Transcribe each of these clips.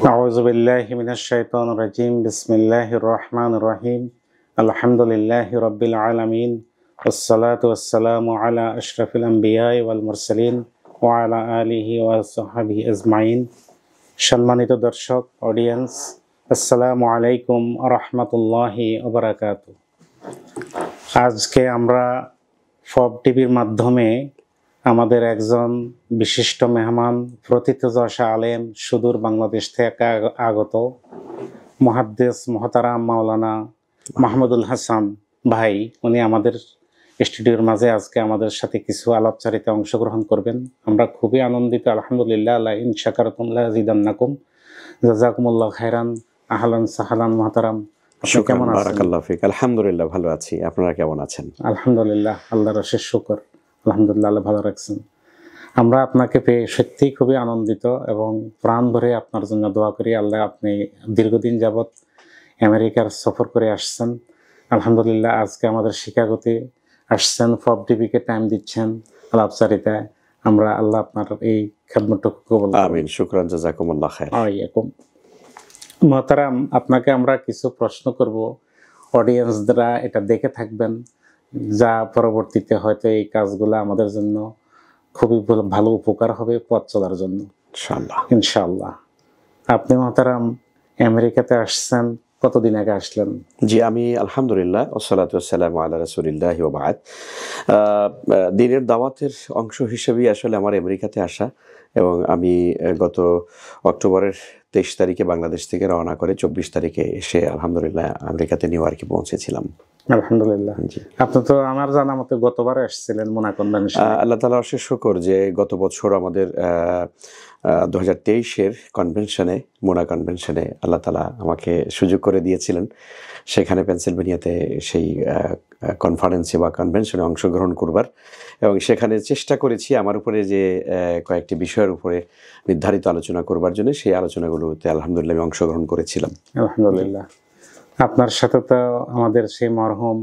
أعوذ بالله من الشيطان الرجيم بسم الله الرحمن الرحيم الحمد لله رب العالمين والصلاة والسلام على أشرف الأنبياء والمرسلين وعلى آله وصحبه أجمعين সম্মানিত দর্শক অডিয়েন্স আসসালামু আলাইকুম ওয়া রাহমাতুল্লাহি ওয়া বারাকাতুহু। আজকে আমরা ফব টিভির মাধ্যমে আমাদের একজন বিশিষ্ট মেহমান প্রথিতযশা আলেম সুদূর বাংলাদেশ থেকে আগত মুহাদ্দিস মুহতারাম মাওলানা মাহমুদুল হাসান ভাই, উনি আমাদের স্টুডিওর মাঝে আজকে আমাদের সাথে কিছু আলাপচারিতায় অংশগ্রহণ করবেন। আমরা খুবই আনন্দিত, আলহামদুলিল্লাহ। লা ইন শাকারতুম লাযিদান্নাকুম। জাযাকুমুল্লাহু খাইরান। আহলান সাহলান মুহতারাম। আপনি কেমন আছেন? বারাকাল্লাহু ফিক। আলহামদুলিল্লাহ ভালো আছি। আপনারা কেমন আছেন? আলহামদুলিল্লাহ, আল্লাহর অশেষ শুকর। আলহামদুলিল্লাহ, আল্লাহ ভালো রাখছেন। আমরা আপনাকে পেয়ে সত্যিই খুবই আনন্দিত এবং প্রাণ ভরে আপনার জন্য দোয়া করি। আল্লাহ, আপনি দীর্ঘদিন যাবৎ আমেরিকার সফর করে আসছেন, আলহামদুলিল্লাহ আজকে আমাদের শিকাগোতে আসছেন, ফব টিভিকে টাইম দিচ্ছেন আলাপচারিতায়। আমরা আল্লাহ আপনার এই খেদমতটুকু কবুল করুন। আমিন। শুকরান, জাযাকুমুল্লাহ খাইর। মুহতারাম, আপনাকে আমরা কিছু প্রশ্ন করব, অডিয়েন্সরা এটা দেখে থাকবেন, যা পরবর্তীতে হয়তো এই কাজগুলো আমাদের জন্য খুবই ভালো উপকার হবে পথ চলার জন্য ইনশাআল্লাহ। ইনশাআল্লাহ। আপনি মুহতারাম আমেরিকাতে আসছেন, কতদিন আগে আসলেন? জি, আমি আলহামদুলিল্লাহ ওয়াসসালাতু ওয়াসসালামু আলা রাসূলিল্লাহি ওয়া বা'দ। দিনের দাওয়াতের অংশ হিসেবেই আসলে আমার আমেরিকাতে আসা, এবং আমি গত অক্টোবরের 23 তারিখে বাংলাদেশ থেকে রওনা করে 24 তারিখে এসে আলহামদুলিল্লাহ আমেরিকাতে নিউ ইয়র্কে পৌঁছেছিলাম। আলহামদুলিল্লাহ। আপনি তো আমার জানা মতে গতবার আসছিলেন মোনা কনভেনশন। আল্লাহ তাআলা অশেষ শুকর যে গত বছর আমাদের 2023-এর কনভেনশনে, মোনা কনভেনশনে আল্লাহ তাআলা আমাকে সুযোগ করে দিয়েছিলেন সেখানে পেনসিলভেনিয়াতে সেই কনফারেন্সে বা কনভেনশনে অংশগ্রহণ করবার, এবং সেখানে চেষ্টা করেছি আমার উপরে যে কয়েকটি বিষয়ের উপরে নির্ধারিত আলোচনা করবার জন্য। সেই আলোচনাগুলোতে আলহামদুলিল্লাহ আমি অংশগ্রহণ করেছিলাম। আলহামদুলিল্লাহ। আপনার সাথে তো আমাদের সেই মরহুম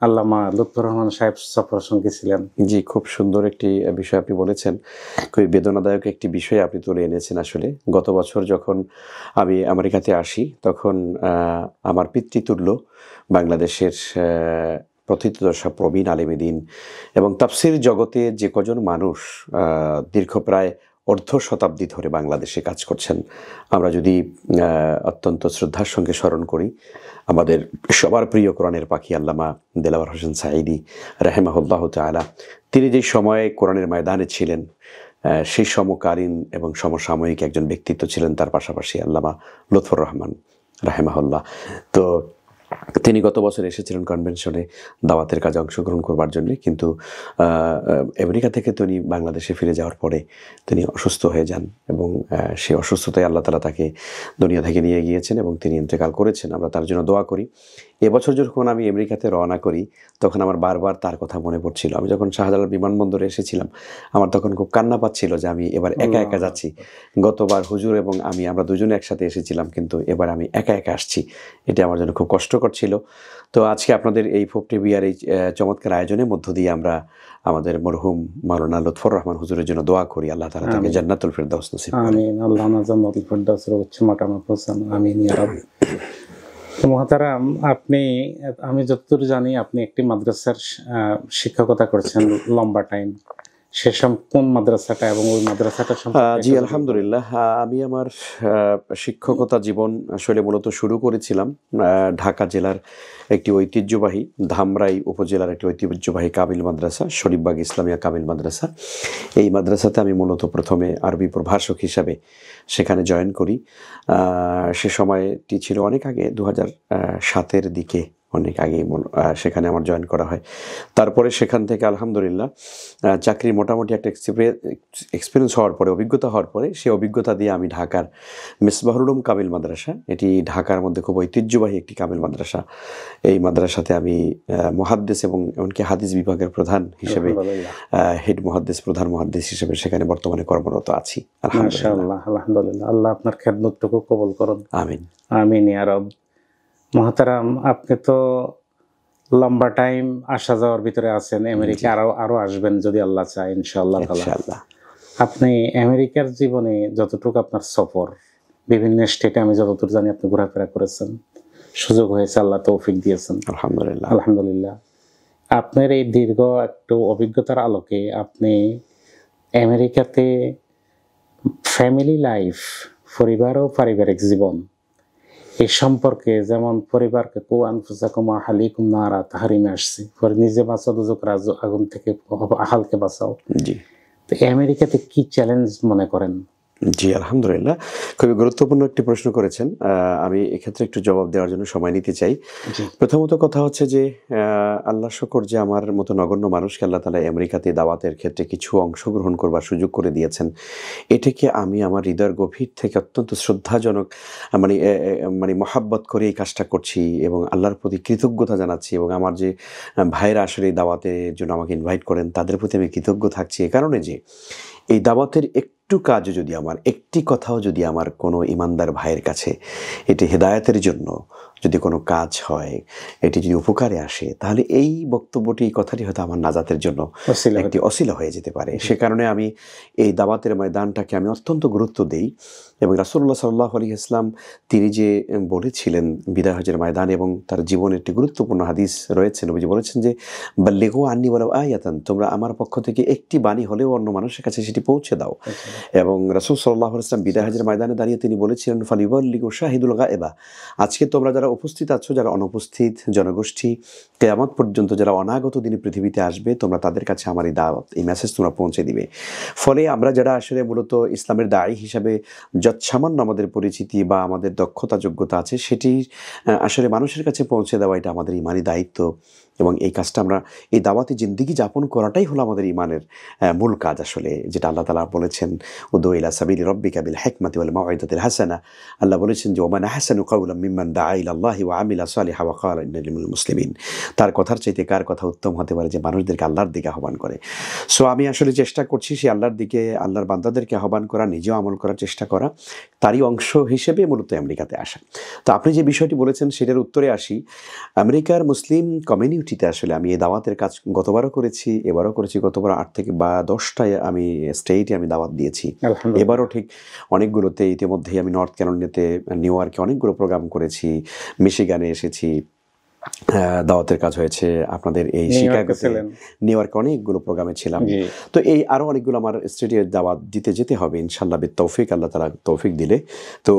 আল্লামা লুৎফর রহমান সাহেব সফর সঙ্গী ছিলেন। জি, খুব সুন্দর একটি বিষয় আপনি বলেছেন, খুবই বেদনাদায়ক একটি বিষয় আপনি তুলে এনেছেন। আসলে গত বছর যখন আমি আমেরিকাতে আসি তখন আমার পিতৃতুল্য বাংলাদেশের প্রথিতযশা প্রবীণ আলেমে দ্বীন এবং তাফসীর জগতে যে কজন মানুষ দীর্ঘ প্রায় অর্ধ শতাব্দী ধরে বাংলাদেশে কাজ করছেন, আমরা যদি অত্যন্ত শ্রদ্ধার সঙ্গে স্মরণ করি আমাদের সবার প্রিয় কোরআনের পাখি আল্লামা দেলাওয়ার হোসেন সাঈদী রাহিমাহুল্লাহ তাআলা, তিনি যে সময়ে কোরআনের ময়দানে ছিলেন সেই সমকালীন এবং সমসাময়িক একজন ব্যক্তিত্ব ছিলেন। তার পাশাপাশি আল্লামা লুৎফর রহমান রাহিমাহুল্লাহ, তো তিনি গত বছর এসেছিলেন কনভেনশনে দাওয়াতের কাজে অংশগ্রহণ করবার জন্য, কিন্তু আমেরিকা থেকে তিনি বাংলাদেশে ফিরে যাওয়ার পরে তিনি অসুস্থ হয়ে যান এবং সেই অসুস্থতায় আল্লাহ তাআলা তাকে দুনিয়া থেকে নিয়ে গিয়েছেন এবং তিনি ইন্তেকাল করেছেন। আমরা তার জন্য দোয়া করি। এবছর যখন আমি আমেরিকাতে রওনা করি তখন আমার বারবার তার কথা মনে পড়ছিল। আমি যখন শাহজালাল বিমানবন্দরে এসেছিলাম আমার তখন খুব কান্না পাচ্ছিল যে আমি এবার একা একা যাচ্ছি। গতবার হুজুর এবং আমরা দুজনে একসাথে এসেছিলাম, কিন্তু এবার আমি একা একা আসছি। এটা আমার জন্য খুব কষ্টকর ছিল। তো আজকে আপনাদের এই ফব টিভি আর এই চমৎকার আয়োজনের মধ্য দিয়ে আমরা আমাদের মরহুম মাওলানা লুৎফর রহমান হুজুরের জন্য দোয়া করি, আল্লাহ তাআলা তাকে জান্নাতুল ফেরদাউস নসিব করেন। আমিন। আল্লাহুম্মা জান্নাতুল ফেরদাউসের উচ্চ মাকামে পৌঁছান। আমিন ইয়া রাব। মুহতারাম, আমি যতদূর জানি আপনি একটি মাদ্রাসার শিক্ষকতা করছেন লম্বা টাইম। সেসব কোন মাদ্রাসাটা এবং ওই মাদ্রাসাটা সম্পর্কে? জি, আলহামদুলিল্লাহ। আমি আমার শিক্ষকতা জীবন আসলে মূলত শুরু করেছিলাম ঢাকা জেলার একটি ঐতিহ্যবাহী ধামরাই উপজেলার একটি ঐতিহ্যবাহী কামিল মাদ্রাসা, শরীফবাগ ইসলামিয়া কামিল মাদ্রাসা। এই মাদ্রাসাতে আমি মূলত প্রথমে আরবি প্রভাষক হিসাবে সেখানে জয়েন করি। সে সময়টি ছিল অনেক আগে, 2007-এর দিকে, অনেক আগেই সেখানে আমার জয়েন করা হয়। তারপরে সেখান থেকে আলহামদুলিল্লাহ চাকরির মোটামুটি একটা এক্সপিরিয়েন্স হওয়ার পরে, অভিজ্ঞতা হওয়ার পরে, সেই অভিজ্ঞতা দিয়ে আমি ঢাকার মিসবাহুল উলুম কামিল মাদ্রাসা, এটি ঢাকার মধ্যে খুব ঐতিহ্যবাহী একটি কামিল মাদ্রাসা, এই মাদ্রাসাতে আমি মুহাদ্দিস এবং এমনকি হাদিস বিভাগের প্রধান হিসেবে, হেড মুহাদ্দিস, প্রধান মুহাদ্দিস হিসেবে সেখানে বর্তমানে কর্মরত আছি। মাশাআল্লাহ, আলহামদুলিল্লাহ। আল্লাহ আপনার খেদমতটুকু কবুল করুন। আমিন আমিন ইয়া রাব। মুহতারাম, আপনি তো লম্বা টাইম আসা যাওয়ার ভিতরে আছেন, আমেরিকা আরো আসবেন যদি আল্লাহ চায় ইনশাআল্লাহ। ইনশাআল্লাহ। আপনি আমেরিকার জীবনে যতটুকু আপনার সফর বিভিন্ন স্টেটে আমি যতদূর জানি আপনি ঘোরাফেরা করেছেন, সুযোগ হয়েছে, আল্লাহ তৌফিক দিয়েছেন, আলহামদুলিল্লাহ। আলহামদুলিল্লাহ। আপনার এই দীর্ঘ একটু অভিজ্ঞতার আলোকে আপনি আমেরিকাতে ফ্যামিলি লাইফ, পরিবার ও পারিবারিক জীবন এই সম্পর্কে, যেমন পরিবারকে কু আনফুসাকুম আহালিকুম নারা তাহরিমে আসছে, পরে নিজে বাঁচাও দুজকের আগুন থেকে, আহালকে বাঁচাও। জি তো আমেরিকাতে কি চ্যালেঞ্জ মনে করেন? জি আলহামদুলিল্লাহ, খুবই গুরুত্বপূর্ণ একটি প্রশ্ন করেছেন। আমি এক্ষেত্রে একটু জবাব দেওয়ার জন্য সময় নিতে চাই। জি প্রথমত কথা হচ্ছে যে আল্লাহ শকর যে আমার মতো নগণ্য মানুষকে আল্লাহ তাআলা আমেরিকাতে দাওয়াতের ক্ষেত্রে কিছু অংশগ্রহণ করবার সুযোগ করে দিয়েছেন। এটাকে আমি আমার হৃদয়ের গভীর থেকে অত্যন্ত শ্রদ্ধাজনক মানে মহাব্বত করে এই কাজটা করছি এবং আল্লাহর প্রতি কৃতজ্ঞতা জানাচ্ছি, এবং আমার যে ভাইয়েরা আসলে এই দাওয়াতের জন্য আমাকে ইনভাইট করেন তাদের প্রতি আমি কৃতজ্ঞ থাকছি। এ কারণে যে এই দাওয়াতের একটু কাজও যদি আমার, একটি কথাও যদি আমার কোনো ইমানদার ভাইয়ের কাছে এটি হেদায়েতের জন্য যদি কোনো কাজ হয়, এটি যদি উপকারে আসে, তাহলে এই বক্তব্যটি, এই কথাটি হয়তো আমার নাজাতের জন্য একটি অসিলা হয়ে যেতে পারে। সে কারণে আমি এই দাওয়াতের ময়দানটাকে আমি অত্যন্ত গুরুত্ব দেই। এবং রাসূলুল্লাহ সাল্লাল্লাহু আলাইহি ওয়াসাল্লাম তিনি যে বলেছিলেন বিদায় হজের ময়দানে, এবং তার জীবনের একটি গুরুত্বপূর্ণ হাদিস রয়েছে, নবীজি বলেছেন যে বাল্লিগু আন্নি ওয়ালাউ আয়াতান, তোমরা আমার পক্ষ থেকে একটি বাণী হলেও অন্য মানুষের কাছে সেটি পৌঁছে দাও। এবং রাসূল সাল্লাল্লাহু আলাইহি ওয়াসাল্লাম বিদায় হজের ময়দানে দাঁড়িয়ে তিনি বলেছিলেন ফালিউবাল্লিগু শাহিদুল গায়বা, আজকে তোমরা যারা উপস্থিত আছো, যারা অনুপস্থিত জনগোষ্ঠী, কিয়ামত পর্যন্ত যারা অনাগত দিনে পৃথিবীতে আসবে, তোমরা তাদের কাছে আমার এই দাওয়াত, এই মেসেজ তোমরা পৌঁছে দিবে। ফলে আমরা যারা আসলে মূলত ইসলামের দায়ী হিসাবে যৎসামান্য আমাদের পরিচিতি বা আমাদের দক্ষতা যোগ্যতা আছে, সেটি আসলে মানুষের কাছে পৌঁছে দেওয়া এটা আমাদের ইমানি দায়িত্ব। এবং এই কাজটা আমরা, এই দাওয়াতি জিন্দিগি যাপন করাটাই হলো আমাদের ইমানের মূল কাজ আসলে, যেটা আল্লাহ তাআলা বলেছেন উদু ইলা সাবিলি রাব্বিকা বিল হিকমাতি ওয়াল মাউইদাতিল হাসানা। আল্লাহ বলেছেন যে ওমান আহসানু কাওলাম মিম্মান দাআ ইলাল্লাহি ওয়া আমিলা সালিহা ওয়া ক্বালা ইন্নানি মিনাল মুসলিমিন। তার কথার চাইতে কার কথা উত্তম হতে পারে যে মানুষদেরকে আল্লাহর দিকে আহ্বান করে। সো আমি আসলে চেষ্টা করছি সেই আল্লাহর দিকে, আল্লাহর বান্দাদেরকে আহ্বান করা, নিজেও আমল করার চেষ্টা করা, তারই অংশ হিসেবে মূলত আমেরিকাতে আসা। তো আপনি যে বিষয়টি বলেছেন সেটার উত্তরে আসি। আমেরিকার মুসলিম কমিউনিটিতে আসলে আমি এই দাওয়াতের কাজ গতবারও করেছি, এবারও করেছি। গতবার 8 থেকে 10টায় আমি স্টেটে আমি দাওয়াত দিয়েছি। এবারও ঠিক অনেকগুলোতে, ইতিমধ্যেই আমি নর্থ ক্যারোলিনাতে, নিউ ইয়র্কে অনেকগুলো প্রোগ্রাম করেছি, মিশিগানে এসেছি, দাওয়াতের কাজ হয়েছে। আপনাদের এই শিকাগোতে, নিউ ইয়র্কে অনেকগুলো প্রোগ্রামে ছিলাম। তো এই আরও অনেকগুলো আমার স্টেটে দাওয়াত দিতে যেতে হবে ইনশাআল্লাহ, বিত্তৌফিক, আল্লাহ তাআলা তৌফিক দিলে। তো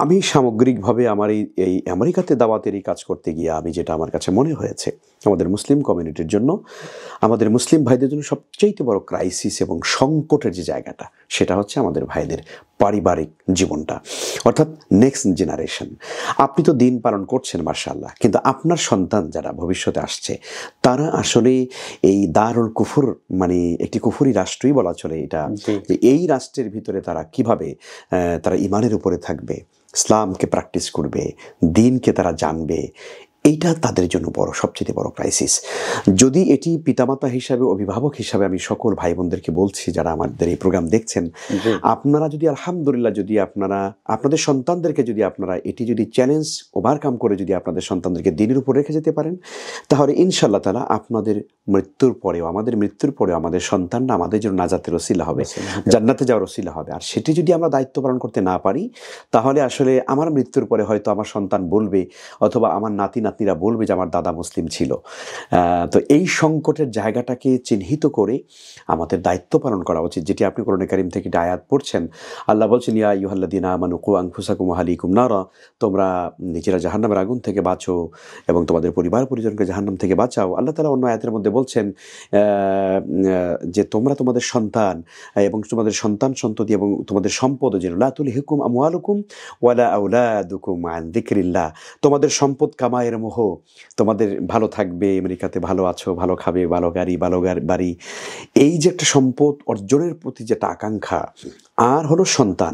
আমি সামগ্রিকভাবে আমার এই আমেরিকাতে দাওয়াতের এই কাজ করতে গিয়ে আমি যেটা আমার কাছে মনে হয়েছে, আমাদের মুসলিম কমিউনিটির জন্য, আমাদের মুসলিম ভাইদের জন্য সবচেয়ে বড় ক্রাইসিস এবং সংকটের যে জায়গাটা, সেটা হচ্ছে আমাদের ভাইদের পারিবারিক জীবনটা, অর্থাৎ নেক্সট জেনারেশন। আপনি তো দিন পালন করছেন মাশাআল্লাহ, কিন্তু আপনার সন্তান যারা ভবিষ্যতে আসছে, তারা আসলে এই দারুল কুফর, মানে একটি কুফরি রাষ্ট্রই বলা চলে এটা, যে এই রাষ্ট্রের ভিতরে তারা কিভাবে তারা ইমানের উপরে থাকবে, ইসলামকে প্র্যাকটিস করবে, দিনকে তারা জানবে, এইটা তাদের জন্য সবচেয়ে বড় ক্রাইসিস। যদি এটি পিতামাতা হিসাবে, অভিভাবক হিসাবে আমি সকল ভাই বোনদেরকে বলছি যারা আমাদের এই প্রোগ্রাম দেখছেন, আপনারা যদি আলহামদুলিল্লাহ, যদি আপনারা আপনাদের সন্তানদেরকে যদি আপনারা এটি যদি চ্যালেঞ্জ ওভারকাম করে যদি আপনাদের সন্তানদেরকে দিনের উপর রেখে যেতে পারেন, তাহলে ইনশাআল্লাহ তাআলা আপনাদের মৃত্যুর পরেও, আমাদের মৃত্যুর পরেও আমাদের সন্তানরা আমাদের জন্য নাজাতের ওসিলা হবে, জান্নাতে যাওয়ার ওসিলা হবে। আর সেটি যদি আমরা দায়িত্ব পালন করতে না পারি, তাহলে আসলে আমার মৃত্যুর পরে হয়তো আমার সন্তান বলবে, অথবা আমার নাতিরা বলবে যে আমার দাদা মুসলিম ছিল। তো এই সংকটের জায়গাটাকে চিহ্নিত করে আমাদের দায়িত্ব পালন করা উচিত, যেটি আপনি কোরআনে কারীম থেকে আয়াত পড়ছেন। আল্লাহ বলছেন ইয়া আইয়ুহাল্লাযীনা আমানু কু আনফুসাকুম ওয়া আহলিকুম নারা, তোমরা নিজেরা জাহান্নামের আগুন থেকে বাঁচো এবং তোমাদের পরিবার পরিজনকে জাহান্নাম থেকে বাঁচাও। আল্লাহ তাআলা অন্য আয়াতের মধ্যে বলছেন যে তোমরা তোমাদের সন্তান এবং তোমাদের সন্তান সন্ততি এবং তোমাদের সম্পদ যেন লা তুলহিকুম আমওয়ালুকুম ওয়ালা আওলাদুকুম আন যিকরিল্লাহ, তোমাদের সম্পদ কামাইয়ের মোহ, তোমাদের ভালো থাকবে, আমেরিকাতে ভালো আছো, ভালো খাবে, ভালো গাড়ি, ভালো বাড়ি, এই যে একটা সম্পদ অর্জনের প্রতি যেটা আকাঙ্ক্ষা, আর হলো সন্তান,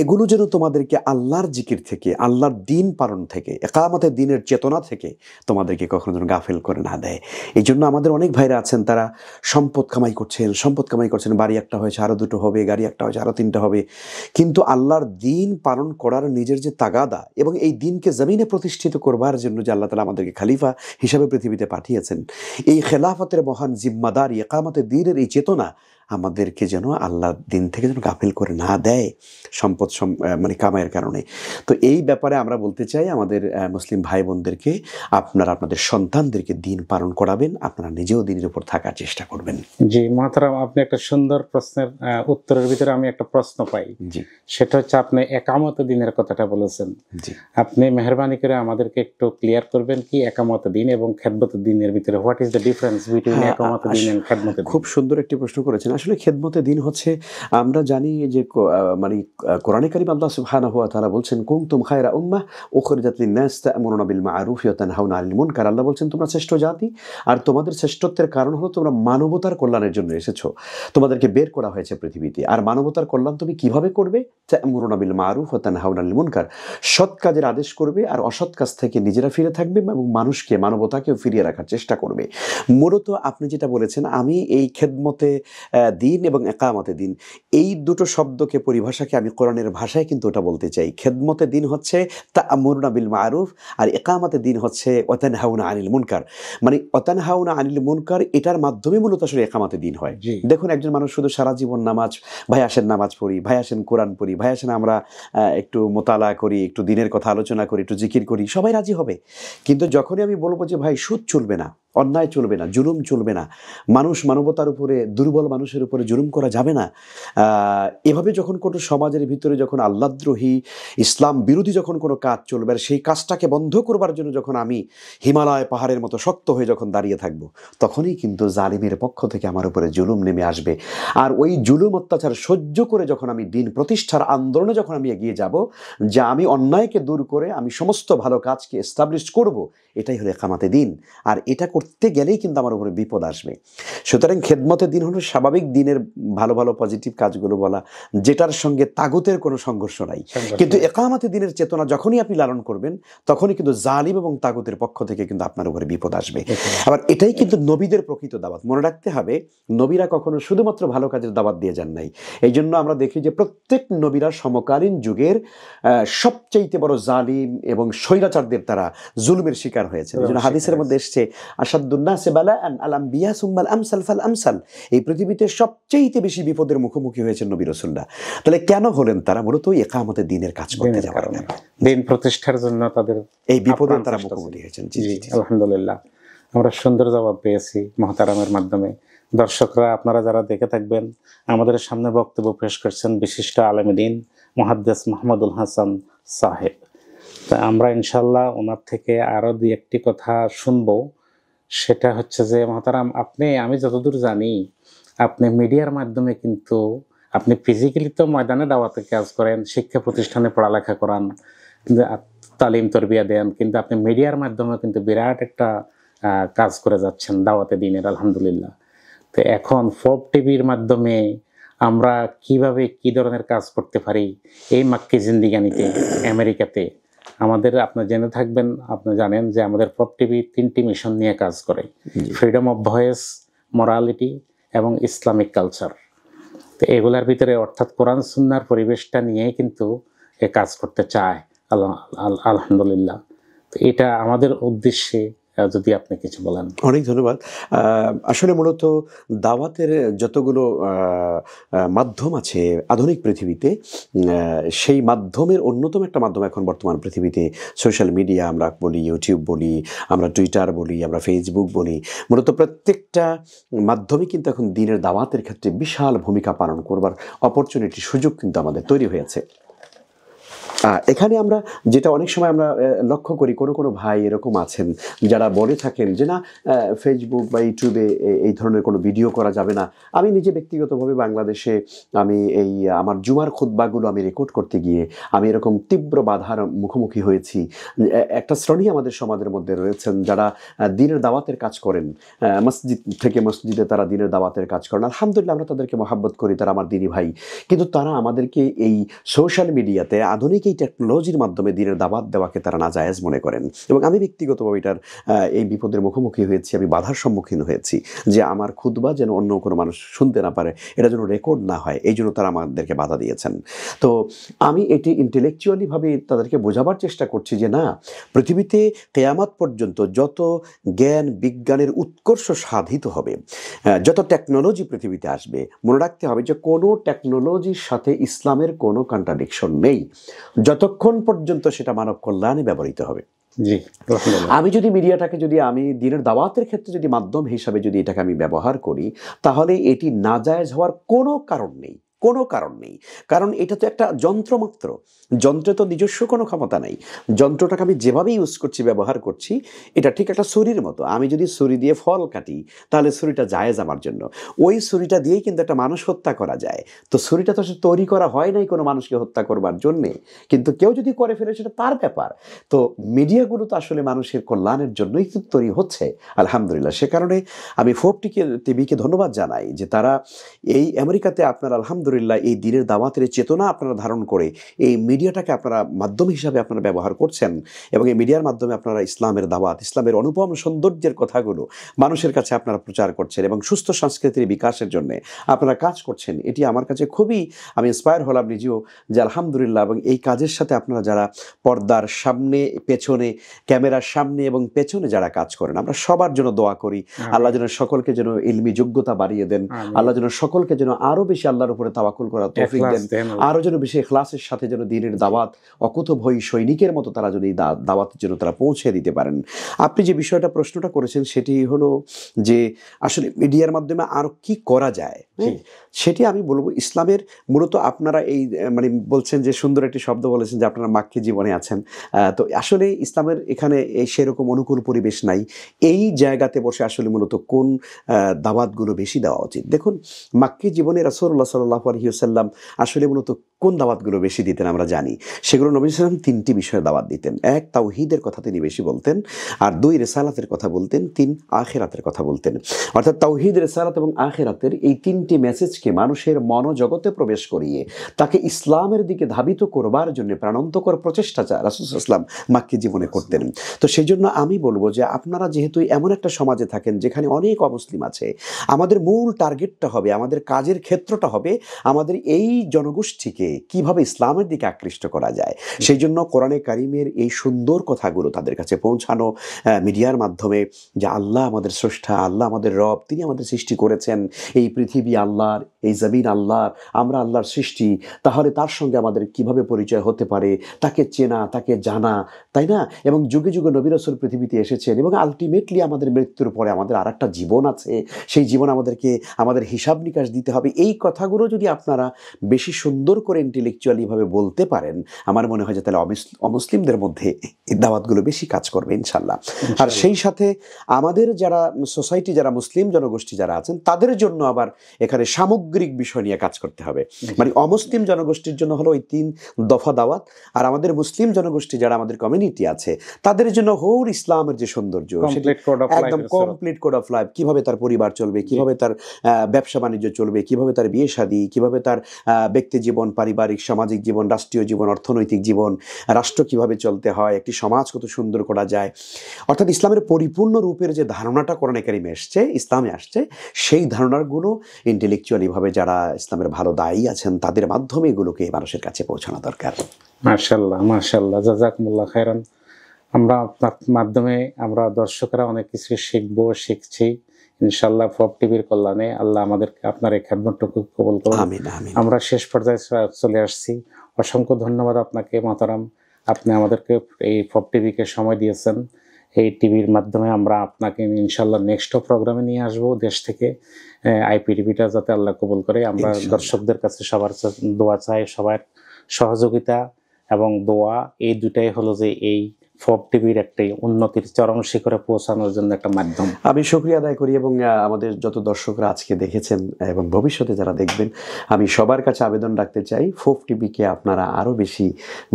এগুলো যেন তোমাদেরকে আল্লাহর জিকির থেকে, আল্লাহর দিন পালন থেকে, ইকামতের দিনের চেতনা থেকে তোমাদেরকে কখনো যেন গাফেল করে না দেয়। এই জন্য আমাদের অনেক ভাইরা আছেন, তারা সম্পদ কামাই করছেন, বাড়ি একটা হয়েছে, আরও 2টো হবে, গাড়ি একটা হয়েছে, আরও 3টা হবে, কিন্তু আল্লাহর দিন পালন করার নিজের যে তাগাদা এবং এই দিনকে জমিনে প্রতিষ্ঠিত করবার জন্য যে আল্লাহ তাআলা আমাদেরকে খলিফা হিসাবে পৃথিবীতে পাঠিয়েছেন, এই খেলাফতের মহান জিম্মাদারি, ইকামতের দিনের এই চেতনা আমাদেরকে যেন আল্লাহ দিন থেকে যেন গাফিল করে না দেয় সম্পদ মানে কামাইয়ের কারণে। তো এই ব্যাপারে আমরা বলতে চাই আমাদের মুসলিম ভাই বোনদেরকে, আপনারা আপনাদের সন্তানদেরকে দিন পালন করাবেন, আপনারা নিজেও দিনের উপর থাকার চেষ্টা করবেন। জি মোহতারাম, আপনি একটা সুন্দর প্রশ্নের উত্তরের ভিতরে আমি একটা প্রশ্ন পাই। জি সেটা হচ্ছে আপনি একামত দিনের কথাটা বলেছেন। জি আপনি মেহরবানি করে আমাদেরকে একটু ক্লিয়ার করবেন কি একামত দিন এবং খেদমত দিনের ভিতরে what is the difference between একামত দিন এন্ড খেদমত দিন? খুব সুন্দর একটি প্রশ্ন করেছেন। আসলে খেদমতে দিন হচ্ছে, আমরা জানি যে মানে কোরআনে কারীম আল্লাহ সুবহানাহু ওয়া তাআলা বলছেন কুনতুম খায়রা উম্মাহ উখরিজাত লিন-নাস তা'মুরুনা বিল মা'রুফ ওয়া তানহাউনা আনিল মুনকার। আল্লাহ বলছেন তোমরা শ্রেষ্ঠ জাতি, আর তোমাদের শ্রেষ্ঠত্বের কারণ হলো তোমরা মানবতার কল্যাণের জন্য এসেছো। তোমাদেরকে বের করা হয়েছে পৃথিবীতে, আর মানবতার কল্যাণ তুমি কিভাবে করবে? তা'মুরুনা বিল মা'রুফ ওয়া তানহাউনা আনিল মুনকার, সৎ কাজের আদেশ করবে আর অসৎ কাজ থেকে নিজেরা ফিরে থাকবে এবং মানুষকে, মানবতাকেও ফিরিয়ে রাখার চেষ্টা করবে। মূলত আপনি যেটা বলেছেন, আমি এই খেদমতে দিন এবং একামতে দিন এই দুটো শব্দকে, পরিভাষাকে আমি কোরআনের ভাষায় কিন্তু ওটা বলতে চাই। খেদমতে দিন হচ্ছে তা'মুরুনা বিল মা'রুফ, আর একামতে দিন হচ্ছে ওয়া তানহাউনা আনিল মুনকার। মানে ওয়া তানহাউনা আনিল মুনকার, এটার মাধ্যমে মূলত আসলে একামতে দিন হয়। দেখুন, একজন মানুষ শুধু সারা জীবন নামাজ, ভাই আসেন নামাজ পড়ি, ভাই আসেন কোরআন পড়ি, ভাই আসেন আমরা একটু মোতালা করি, একটু দিনের কথা আলোচনা করি, একটু জিকির করি, সবাই রাজি হবে। কিন্তু যখনই আমি বলবো যে ভাই সুদ চলবে না, অন্যায় চলবে না, জুলুম চলবে না, মানবতার উপরে, দুর্বল মানুষের উপরে জুলুম করা যাবে না, এভাবে যখন কোনো সমাজের ভিতরে যখন আল্লাহদ্রোহী, ইসলাম বিরোধী যখন কোনো কাজ চলবে, আর সেই কাজটাকে বন্ধ করবার জন্য যখন আমি হিমালয় পাহাড়ের মতো শক্ত হয়ে যখন দাঁড়িয়ে থাকবো, তখনই কিন্তু জালিমের পক্ষ থেকে আমার উপরে জুলুম নেমে আসবে। আর ওই জুলুম অত্যাচার সহ্য করে যখন আমি দিন প্রতিষ্ঠার আন্দোলনে যখন আমি এগিয়ে যাব, যে আমি অন্যায়কে দূর করে আমি সমস্ত ভালো কাজকে এস্টাবলিশ করব, এটাই হলো একামতে দিন। আর এটা করতে গেলেই কিন্তু আমার উপরে বিপদ আসবে। সুতরাং খেদমতে দিন হলো স্বাভাবিক দিনের ভালো ভালো পজিটিভ কাজগুলো বলা, যেটার সঙ্গে তাগুতের কোনো সংঘর্ষ নাই। কিন্তু একামতে দিনের চেতনা যখনই আপনি লালন করবেন, তখনই কিন্তু জালিম এবং তাগুতের পক্ষ থেকে কিন্তু আপনার উপরে বিপদ আসবে। আবার এটাই কিন্তু নবীদের প্রকৃত দাওয়াত। মনে রাখতে হবে, নবীরা কখনো শুধুমাত্র ভালো কাজের দাওয়াত দিয়ে যান নাই। এই জন্য আমরা দেখি যে প্রত্যেক নবীরা সমকালীন যুগের সবচেয়ে বড় জালিম এবং স্বৈরাচারদের তারা জুলুমের শিকার হয়েছে। এই জন্য হাদিসের মধ্যে এসছে আশাদ্দুন্নাসি বালাআন আল আমবিয়া সুম্মাল আমসাল ফাল আমসাল, এই পৃথিবীতে সবচেয়ে বেশি বিপদের মুখোমুখি হয়েছে নবী রাসূলুল্লাহ। তাহলে কেন হলেন তারা? মূলত একামতে দিনের কাজ করতে যাওয়ার কারণে, দিন প্রতিষ্ঠার জন্য তাদের এই বিপদের তারা মুখোমুখি হয়েছেন। জি জি, আলহামদুলিল্লাহ, আমরা সুন্দর জবাব পেয়েছি মুহতারামের মাধ্যমে। দর্শকরা, আপনারা যারা দেখে থাকবেন, আমাদের সামনে বক্তব্য পেশ করছেন বিশিষ্ট আলেমে দ্বীন মুহাদ্দিস মাহমুদুল হাসান সাহেব। তা আমরা ইনশাল্লাহ ওনার থেকে আরো দুই একটি কথা শুনবো। সেটা হচ্ছে যে মহতারাম, আমি যতদূর জানি আপনি মিডিয়ার মাধ্যমে কিন্তু আপনি ফিজিক্যালি তো ময়দানে দাওয়াতে কাজ করেন, শিক্ষা প্রতিষ্ঠানে পড়ালেখা করান, তালিম তরবিয়া দেন, কিন্তু আপনি মিডিয়ার মাধ্যমে কিন্তু বিরাট একটা কাজ করে যাচ্ছেন দাওয়াতে দ্বীনের, আলহামদুলিল্লাহ। তো এখন ফোক টিভির মাধ্যমে আমরা কিভাবে কি ধরনের কাজ করতে পারি এই মাক্কি জিন্দিগানিতে আমেরিকাতে আমাদের, আপনি জেনে থাকবেন, আপনি জানেন যে আমাদের ফোক টিভি 3টি মিশন নিয়ে কাজ করে: ফ্রিডম অফ ভয়েস, মোরালিটি এবং ইসলামিক কালচার। তো এগুলার ভিতরে অর্থাৎ কোরআন সুন্নাহর পরিবেশটা নিয়েই কিন্তু এ কাজ করতে চায় আলহামদুলিল্লাহ। তো এটা আমাদের উদ্দেশ্যে যদি আপনি কিছু বলেন। অনেক ধন্যবাদ। আসলে মূলত দাওয়াতের যতগুলো মাধ্যম আছে আধুনিক পৃথিবীতে, সেই মাধ্যমের অন্যতম একটা মাধ্যম এখন বর্তমান পৃথিবীতে সোশ্যাল মিডিয়া, আমরা বলি ইউটিউব বলি, আমরা টুইটার বলি, আমরা ফেসবুক বলি। মূলত প্রত্যেকটা মাধ্যমে কিন্তু এখন দিনের দাওয়াতের ক্ষেত্রে বিশাল ভূমিকা পালন করবার অপরচুনিটি, সুযোগ কিন্তু আমাদের তৈরি হয়েছে। এখানে আমরা যেটা অনেক সময় আমরা লক্ষ্য করি, কোনো ভাই এরকম আছেন যারা বলে থাকেন যে না, ফেসবুক বা ইউটিউবে এই ধরনের কোনো ভিডিও করা যাবে না। আমি নিজে ব্যক্তিগতভাবে বাংলাদেশে আমি আমার জুমার খুতবাগুলো আমি রেকর্ড করতে গিয়ে আমি এরকম তীব্র বাধার মুখোমুখি হয়েছি। একটা শ্রেণী আমাদের সমাজের মধ্যে রয়েছেন যারা দিনের দাওয়াতের কাজ করেন, মসজিদ থেকে মসজিদে তারা দিনের দাওয়াতের কাজ করেন। আলহামদুলিল্লাহ, আমরা তাদেরকে মহাব্বত করি, তারা আমার দিনী ভাই। কিন্তু তারা আমাদেরকে এই সোশ্যাল মিডিয়াতে, আধুনিক এই টেকনোলজির মাধ্যমে দিনের দাওয়াত দেওয়াকে তারা নাজায়েজ মনে করেন। এবং আমি ব্যক্তিগতভাবে এটার এই বিপদের মুখোমুখি হয়েছি, আমি বাধার সম্মুখীন হয়েছি যে আমার খুতবা যেন অন্য কোনো মানুষ শুনতে না পারে, এটা যেন রেকর্ড না হয়, এই জন্য তারা আমাদেরকে বাধা দিয়েছেন। তো আমি এটি ইন্টেলেকচুয়ালিভাবে তাদেরকে বোঝাবার চেষ্টা করছি যে না, পৃথিবীতে কিয়ামত পর্যন্ত যত জ্ঞান বিজ্ঞানের উৎকর্ষ সাধিত হবে, যত টেকনোলজি পৃথিবীতে আসবে, মনে রাখতে হবে যে কোনো টেকনোলজির সাথে ইসলামের কোনো কন্ট্রাডিকশন নেই, যতক্ষণ পর্যন্ত সেটা মানব কল্যাণে ব্যবহৃত হবে। জি, আমি যদি মিডিয়াটাকে যদি আমি দিনের দাওয়াতের ক্ষেত্রে যদি মাধ্যম হিসাবে যদি এটাকে আমি ব্যবহার করি, তাহলে এটি নাজায়েজ হওয়ার কোনো কারণ নেই, কোনো কারণ নেই। কারণ এটা তো একটা যন্ত্র মাত্র, যন্ত্রে তো নিজস্ব কোনো ক্ষমতা নেই। যন্ত্রটাকে আমি যেভাবে ইউজ করছি, ব্যবহার করছি, এটা ঠিক একটা ছুরির মতো। আমি যদি ছুরি দিয়ে ফল কাটি, তাহলে ছুরিটা জায়েজ আমার জন্য। ওই ছুরিটা দিয়েই কিন্তু একটা মানুষ হত্যা করা যায়। তো ছুরিটা তো তৈরি করা হয় নাই কোনো মানুষকে হত্যা করবার জন্যে, কিন্তু কেউ যদি করে ফেলে সেটা তার ব্যাপার। তো মিডিয়াগুলো তো আসলে মানুষের কল্যাণের জন্যই তো তৈরি হচ্ছে, আলহামদুলিল্লাহ। সে কারণে আমি FOP টিভিকে ধন্যবাদ জানাই যে তারা এই আমেরিকাতে আপনারা আলহামদুলিল্লাহ এই দিনের দাওয়াতের চেতনা আপনারা ধারণ করে এই মিডিয়াটাকে আপনারা মাধ্যম হিসাবে আপনারা ব্যবহার করছেন, এবং এই মিডিয়ার মাধ্যমে আপনারা ইসলামের দাওয়াত, ইসলামের অনুপম সৌন্দর্যের কথাগুলো মানুষের কাছে আপনারা প্রচার করছেন এবং সুস্থ সংস্কৃতির বিকাশের জন্য আপনারা কাজ করছেন। এটি আমার কাছে খুবই, আমি ইন্সপায়ার হলাম নিজেও যে আলহামদুলিল্লাহ। এবং এই কাজের সাথে আপনারা যারা পর্দার সামনে, পেছনে, ক্যামেরার সামনে এবং পেছনে যারা কাজ করেন, আমরা সবার জন্য দোয়া করি আল্লাহ যেন সকলকে যেন ইলমি যোগ্যতা বাড়িয়ে দেন, আল্লাহ যেন সকলকে যেন আরো বেশি আল্লাহর উপরে তাওয়াক্কুল করার তৌফিক দেন, আরো যেন বেশি ইখলাসের সাথে যেন দিনের দাওয়াত অকুতভয়ী সৈনিকের মতো তারা যদি দাওয়াতের জন্য তারা পৌঁছে দিতে পারেন। আপনি যে বিষয়টা প্রশ্নটা করেছেন সেটি হলো যে আসলে মিডিয়ার মাধ্যমে আরো কি করা যায়, সেটি আমি বলবো ইসলামের মূলত আপনারা এই মানে বলছেন যে সুন্দর একটি শব্দ বলেছেন যে আপনারা মাক্কি জীবনে আছেন। তো আসলে ইসলামের এখানে সেরকম অনুকূল পরিবেশ নাই। এই জায়গাতে বসে আসলে মূলত কোন দাওয়াতগুলো বেশি দেওয়া উচিত? দেখুন, মাক্কি জীবনে রাসূলুল্লাহ সাল্লাল্লাহু আলাইহি ওয়াসাল্লাম আসলে মূলত কোন দাওয়াতগুলো বেশি দিতেন আমরা জানি। সেগুলো নবী সাল্লাল্লাহু আলাইহি ওয়াসাল্লাম তিনটি বিষয়ে দাওয়াত দিতেন। এক, তাওহীদের কথা তিনি বেশি বলতেন, আর দুই, রিসালাতের কথা বলতেন, তিন, আখিরাতের কথা বলতেন। অর্থাৎ তাওহীদ, রিসালাত এবং আখিরাতের এই তিনটি মেসেজকে মানুষের মনোজগতে প্রবেশ করিয়ে তাকে ইসলামের দিকে ধাবিত করবার জন্য প্রাণান্তকর প্রচেষ্টা রাসূল সাল্লাল্লাহু আলাইহি ওয়াসাল্লাম মাক্কি জীবনে করতেন। তো সেই জন্য আমি বলবো যে আপনারা যেহেতু এমন একটা সমাজে থাকেন যেখানে অনেক অমুসলিম আছে, আমাদের মূল টার্গেটটা হবে, আমাদের কাজের ক্ষেত্রটা হবে আমাদের এই জনগোষ্ঠীকে কিভাবে ইসলামের দিকে আকৃষ্ট করা যায়। সেই জন্য কোরআনে কারিমের এই সুন্দর কথাগুলো তাদের কাছে পৌঁছানো মিডিয়ার মাধ্যমে, যে আল্লাহ আমাদের স্রষ্টা, আল্লাহ আমাদের রব, তিনি আমাদের সৃষ্টি করেছেন, এই পৃথিবী আল্লাহর, এই জমিন আল্লাহর, আমরা আল্লাহর সৃষ্টি, তাহলে তার সঙ্গে আমাদের কিভাবে পরিচয় হতে পারে, তাকে চেনা, তাকে জানা, তাই না? এবং যুগে যুগে নবী রাসূল পৃথিবীতে এসেছেন এবং আলটিমেটলি আমাদের মৃত্যুর পরে আমাদের আর একটা জীবন আছে, সেই জীবন আমাদেরকে আমাদের হিসাব নিকাশ দিতে হবে। এই কথাগুলো যদি আপনারা বেশি সুন্দর করে ইন্টেলেকচুয়ালিভাবে বলতে পারেন, আমার মনে হয় যে তাহলে অমুসলিমদের মধ্যে এই দাওয়াতগুলো বেশি কাজ করবে ইনশাল্লাহ। আর সেই সাথে আমাদের যারা সোসাইটি, যারা মুসলিম জনগোষ্ঠী যারা আছেন, তাদের জন্য আবার এখানে সামগ্রিক বিষয় নিয়ে কাজ করতে হবে। মানে অমুসলিম জনগোষ্ঠীর জন্য হলো ওই 3 দফা দাওয়াত, আর আমাদের মুসলিম জনগোষ্ঠী যারা আমাদের কমিউনিটি আছে তাদের জন্য হোল ইসলামের যে সৌন্দর্য, একদম কমপ্লিট কোড অফ লাইফ, কিভাবে তার পরিবার চলবে, কিভাবে তার ব্যবসা বাণিজ্য চলবে, কিভাবে তার বিয়ে শাদী, কিভাবে তার ব্যক্তি জীবন, পারিবারিক সামাজিক জীবন, রাষ্ট্রীয় জীবন, অর্থনৈতিক জীবন, রাষ্ট্র কিভাবে চলতে হয়, একটি সমাজ কত সুন্দর করা যায়। অর্থাৎ ইসলামের পরিপূর্ণ রূপের যে ধারণাটা কোরআনে কারিমে এসছে, ইসলামে আসছে, সেই ধারণাগুলো ইন্টেলেকচুয়ালিভাবে যারা ইসলামের ভালো দায়ী আছেন তাদের মাধ্যমে এগুলোকে মানুষের কাছে পৌঁছানো দরকার। মাশাআল্লাহ, মাশাআল্লাহ, জাযাকুমুল্লাহ খাইরান। আমরা আপনার মাধ্যমে আমরা দর্শকরা অনেক কিছু শিখছি ইনশাআল্লাহ। FOP টিভির কল্যাণে আল্লাহ আমাদেরকে আপনার এই খেদমতটুকু কবুল করুন। আমিন, আমিন। আমরা শেষ পর্যায়ে চলে আসছি। অসংখ্য ধন্যবাদ আপনাকে মহতারাম, আপনি আমাদেরকে এই FOP টিভিকে সময় দিয়েছেন। এই টিভির মাধ্যমে আমরা আপনাকে ইনশাআল্লাহ নেক্সট প্রোগ্রামে নিয়ে আসবো দেশ থেকে। IPTVটা যাতে আল্লাহ কবুল করে। আমরা দর্শকদের কাছে সবার দোয়া চাই, সবার সহযোগিতা এবং দোয়া, এই দুটাই হলো যে এই FOP টিভির একটি উন্নতির চরম শিখরে পৌঁছানোর জন্য একটা মাধ্যম। আমি শুকরিয়া আদায় করি এবং আমাদের যত দর্শকরা আজকে দেখেছেন এবং ভবিষ্যতে যারা দেখবেন, আমি সবার কাছে আবেদন রাখতে চাই FOP টিভিকে আপনারা আরো বেশি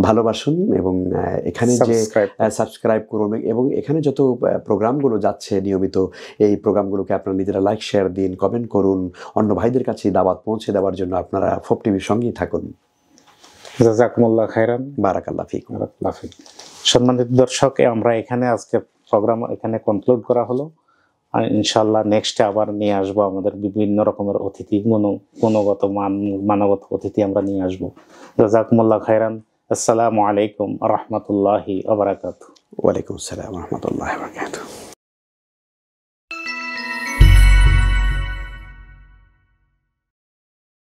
ভালোবাসুন এবং এখানে যে সাবস্ক্রাইব করুন এবং এখানে যত প্রোগ্রামগুলো যাচ্ছে নিয়মিত, এই প্রোগ্রামগুলোকে আপনারা নিজেরা লাইক, শেয়ার দিন, কমেন্ট করুন, অন্য ভাইদের কাছে দাওয়াত পৌঁছে দেওয়ার জন্য আপনারা FOP টিভির সঙ্গেই থাকুন। জাযাকুমুল্লাহ খাইরান। বারাকাল্লাহ ফিকুম। বারাকাল্লাহ ফিক। সম্মানিত দর্শক, আমরা এখানে আজকে প্রোগ্রাম এখানে কনক্লুড করা হলো। আর ইনশাআল্লাহ নেক্সটে আবার নিয়ে আসবো আমাদের বিভিন্ন রকমের অতিথি, গুণগত মানগত অতিথি আমরা নিয়ে আসবো। জাযাকুমুল্লাহ খাইরান। আসসালামু আলাইকুম ওয়া রাহমাতুল্লাহি ওয়া বারাকাতুহু। ওয়ালাইকুম আসসালাম ওয়া রাহমাতুল্লাহি ওয়া বারাকাতুহু।